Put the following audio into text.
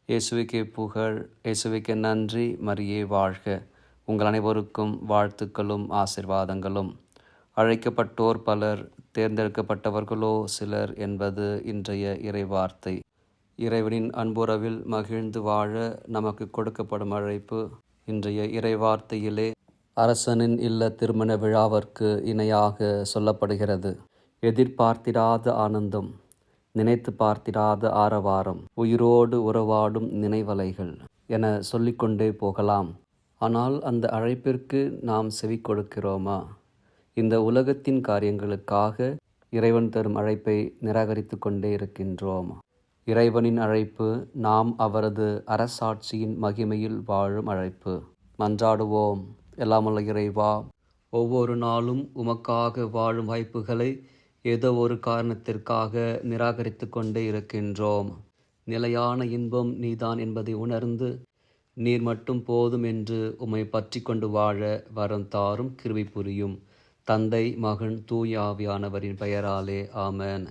இயேசுவுக்கே புகழ், இயேசுவுக்கே நன்றி, மரியே வாழ்க. உங்கள் அனைவருக்கும் வாழ்த்துக்களும் ஆசீர்வாதங்களும். அழைக்கப்பட்டோர் பலர், தேர்ந்தெடுக்கப்பட்டவர்களோ சிலர் என்பது இன்றைய இறைவார்த்தை. இறைவனின் அன்புறவில் மகிழ்ந்து வாழ நமக்கு கொடுக்கப்படும் அழைப்பு இன்றைய இறைவார்த்தையிலே அரசனின் இல்ல திருமண விழாவிற்கு இணையாக சொல்லப்படுகிறது. எதிர்பார்த்திராத ஆனந்தம், நினைத்து பார்த்திராத ஆரவாரம், உயிரோடு உறவாடும் நினைவலைகள் என சொல்லிக்கொண்டே போகலாம். ஆனால் அந்த அழைப்பிற்கு நாம் செவி கொடுக்கிறோமா? இந்த உலகத்தின் காரியங்களுக்காக இறைவன் தரும் அழைப்பை நிராகரித்து கொண்டே இருக்கின்றோம். இறைவனின் அழைப்பு நாம் அவரது அரசாட்சியின் மகிமையில் வாழும் அழைப்பு. மன்றாடுவோம். எல்லாமல்ல இறைவா, ஒவ்வொரு நாளும் உமக்காக வாழும் வாய்ப்புகளை ஏதோ ஒரு காரணத்திற்காக நிராகரித்து கொண்டே இருக்கின்றோம். நிலையான இன்பம் நீதான் என்பதை உணர்ந்து நீர் மட்டும் போதும் என்று உம்மை பற்றி கொண்டு வாழ வரம் தாரும், கிருபை புரியும். தந்தை, மகன், தூய ஆவியானவரின் பெயராலே ஆமென்.